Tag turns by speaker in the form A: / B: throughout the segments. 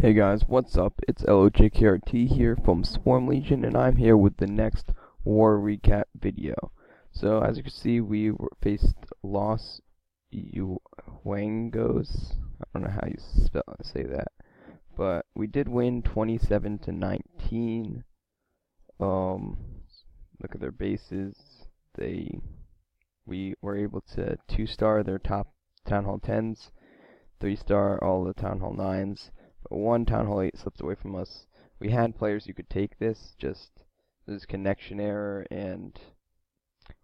A: Hey guys, what's up? It's LOJKRT here from SwarmLegion, and I'm here with the next war recap video. So, as you can see, faced Los Juegos. I don't know how you say that, but we did win 27 to 19. Look at their bases. We were able to 2-star their top Town Hall 10s, 3-star all the Town Hall 9s. One Town Hall 8 slipped away from us. We had players who could take this, just there's connection error, and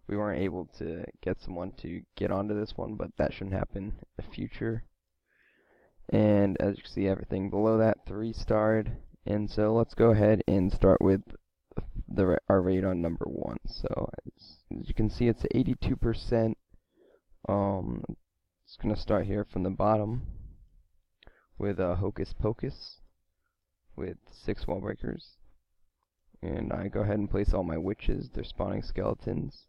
A: we weren't able to get someone to get onto this one, but that shouldn't happen in the future. And as you can see, everything below that 3-starred. And so let's go ahead and start with our raid on number 1. So as you can see, it's 82%. It's going to start here from the bottom with a Hocus Pocus with 6 wall breakers, and I go ahead and place all my witches. They're spawning skeletons,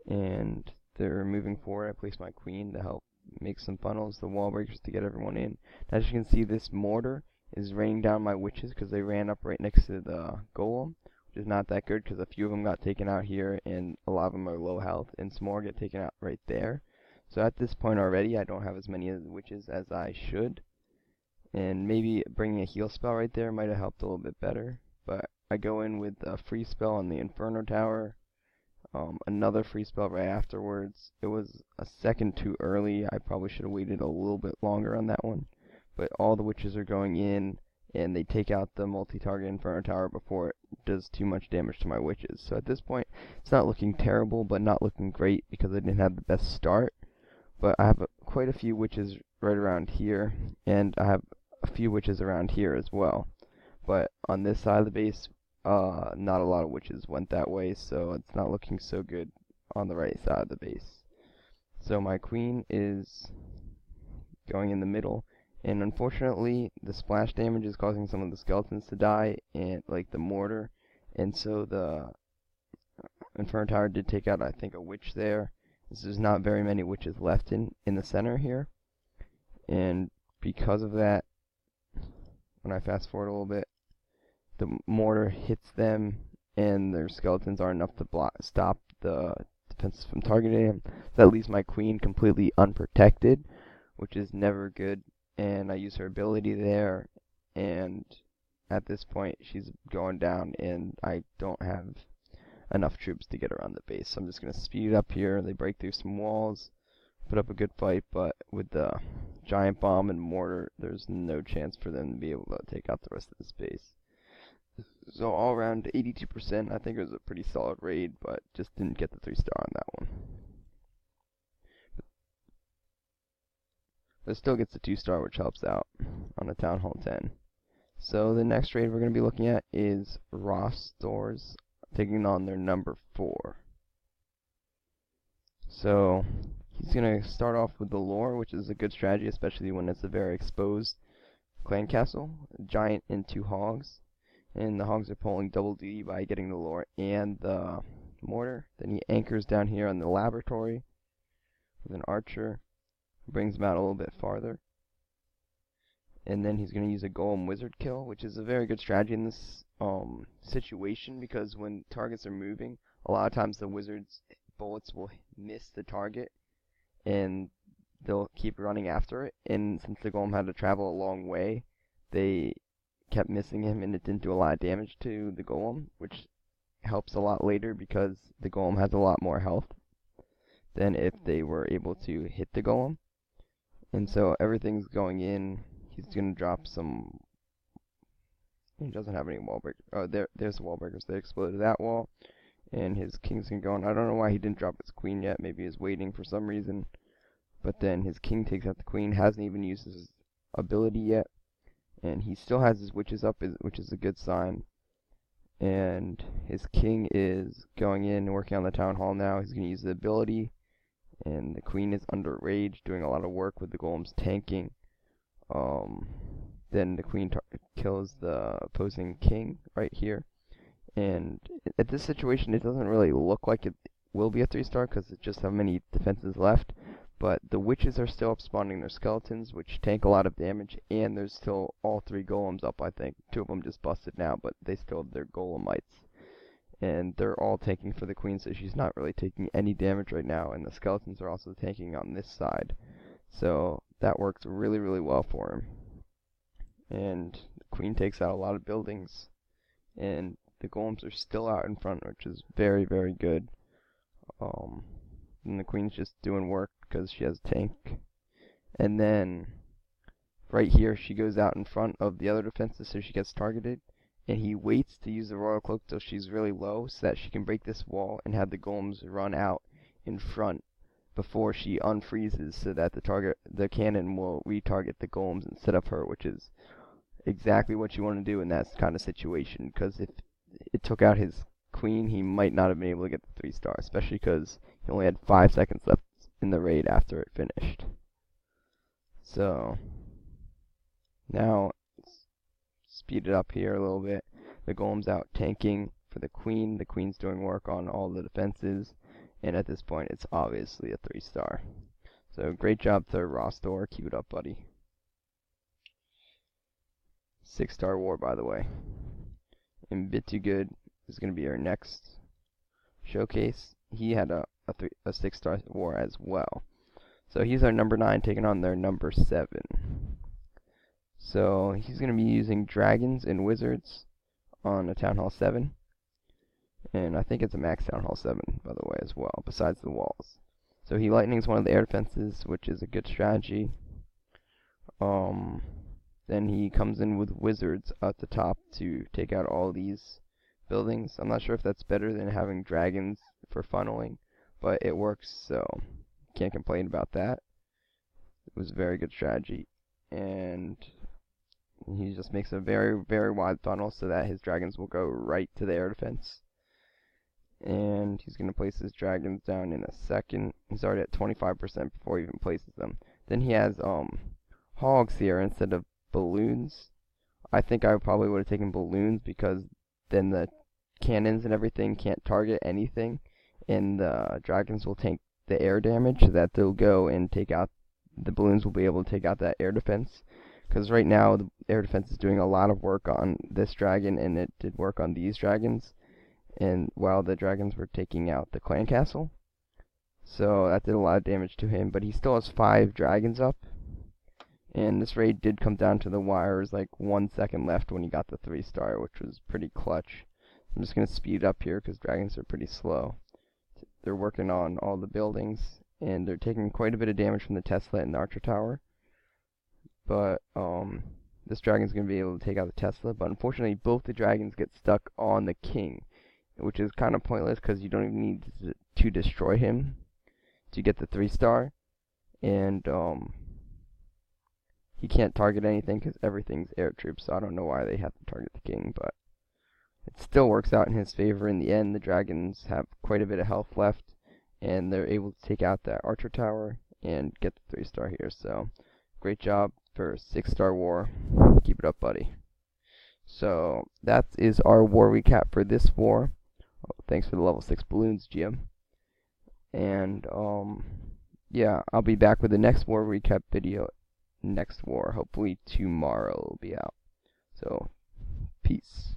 A: and they're moving forward. I place my queen to help make some funnels, the wall breakers to get everyone in. As you can see, this mortar is raining down my witches because they ran up right next to the golem, which is not that good because a few of them got taken out here, and a lot of them are low health, and some more get taken out right there. So at this point already, I don't have as many of the witches as I should. And maybe bringing a heal spell right there might have helped a little bit better. But I go in with a free spell on the Inferno Tower. Another free spell right afterwards. It was a second too early. I probably should have waited a little bit longer on that one. But all the witches are going in, and they take out the multi-target Inferno Tower before it does too much damage to my witches. So at this point, it's not looking terrible, but not looking great because I didn't have the best start. But I have quite a few witches right around here, and I have a few witches around here as well, but on this side of the base, not a lot of witches went that way, so it's not looking so good on the right side of the base. So my queen is going in the middle, and unfortunately the splash damage is causing some of the skeletons to die, and like the mortar, and so the Inferno Tower did take out, I think, a witch there. There's not very many witches left in the center here, and because of that, when I fast forward a little bit, the mortar hits them, and their skeletons aren't enough to stop the defenses from targeting them. That leaves my queen completely unprotected, which is never good, and I use her ability there, and at this point she's going down, and I don't have enough troops to get around the base, so I'm just going to speed it up here. They break through some walls, put up a good fight, but with the giant bomb and mortar, there's no chance for them to be able to take out the rest of the space. So all around 82%, I think it was a pretty solid raid, but just didn't get the 3-star on that one. But it still gets a 2-star, which helps out on the Town Hall 10. So the next raid we're going to be looking at is Rostors taking on their number 4. So he's going to start off with the lore, which is a good strategy, especially when it's a very exposed clan castle. A giant and 2 hogs. And the hogs are pulling double duty by getting the lore and the mortar. Then he anchors down here on the laboratory with an archer. Brings him out a little bit farther. And then he's going to use a golem wizard kill, which is a very good strategy in this situation, because when targets are moving, a lot of times the wizard's bullets will miss the target, and they'll keep running after it. And since the golem had to travel a long way, they kept missing him, and it didn't do a lot of damage to the golem, which helps a lot later because the golem has a lot more health than if they were able to hit the golem. And so everything's going in. He's going to drop some. He doesn't have any wall breakers. Oh, there's the wall breakers. They exploded that wall, and his king's going to go on. I don't know why he didn't drop his queen yet. Maybe he's waiting for some reason. But then his king takes out the queen. Hasn't even used his ability yet, and he still has his witches up, which is a good sign. And his king is going in and working on the town hall now. He's going to use the ability, and the queen is under rage, doing a lot of work with the golems tanking. Then the queen kills the opposing king right here. And at this situation, it doesn't really look like it will be a 3-star because it just how many defenses left. But the witches are still up spawning their skeletons, which tank a lot of damage, and there's still all 3 golems up, I think. 2 of them just busted now, but they still have their golemites. And they're all tanking for the queen, so she's not really taking any damage right now, and the skeletons are also tanking on this side. So that works really, really well for him. And the queen takes out a lot of buildings, and the golems are still out in front, which is very, very good. And the queen's just doing work because she has tank. And then right here she goes out in front of the other defenses so she gets targeted, and he waits to use the royal cloak till she's really low so that she can break this wall and have the golems run out in front before she unfreezes, so that the cannon will retarget the golems instead of her, which is exactly what you want to do in that kind of situation, because if it took out his queen, he might not have been able to get the 3-star, especially because he only had 5 seconds left in the raid after it finished. So now speed it up here a little bit. The golem's out tanking for the queen. The queen's doing work on all the defenses, and at this point it's obviously a 3-star. So great job to Rostor. Keep it up, buddy. 6-star war, by the way. And Bit Too Good is going to be our next showcase. He had a 6-star war as well. So he's our number 9 taking on their number 7. So he's going to be using dragons and wizards on a Town Hall 7. And I think it's a max Town Hall 7, by the way, as well, besides the walls. So he lightnings one of the air defenses, which is a good strategy. Then he comes in with wizards at the top to take out all these buildings. I'm not sure if that's better than having dragons for funneling, but it works, so can't complain about that. It was a very good strategy. And he just makes a very, very wide funnel so that his dragons will go right to the air defense. And he's going to place his dragons down in a second. He's already at 25% before he even places them. Then he has hogs here instead of balloons. I think I probably would have taken balloons, because then the cannons and everything can't target anything, and the dragons will tank the air damage, so that they'll go and take out, the balloons will be able to take out that air defense. Because right now the air defense is doing a lot of work on this dragon, and it did work on these dragons, and while the dragons were taking out the clan castle. So that did a lot of damage to him, but he still has 5 dragons up. And this raid did come down to the wire. It was like 1 second left when he got the 3-star, which was pretty clutch. I'm just going to speed up here because dragons are pretty slow. They're working on all the buildings, and they're taking quite a bit of damage from the Tesla and the Archer Tower. But this dragon's going to be able to take out the Tesla, but unfortunately both the dragons get stuck on the king, which is kind of pointless because you don't even need to destroy him to get the 3-star. And he can't target anything because everything's air troops, so I don't know why they have to target the king, but it still works out in his favor in the end. The dragons have quite a bit of health left, and they're able to take out that Archer Tower and get the 3-star here. So great job for 6-star war. Keep it up, buddy. So that is our war recap for this war. Thanks for the level 6 balloons, GM. And yeah, I'll be back with the next war recap video next war. Hopefully tomorrow will be out. So peace.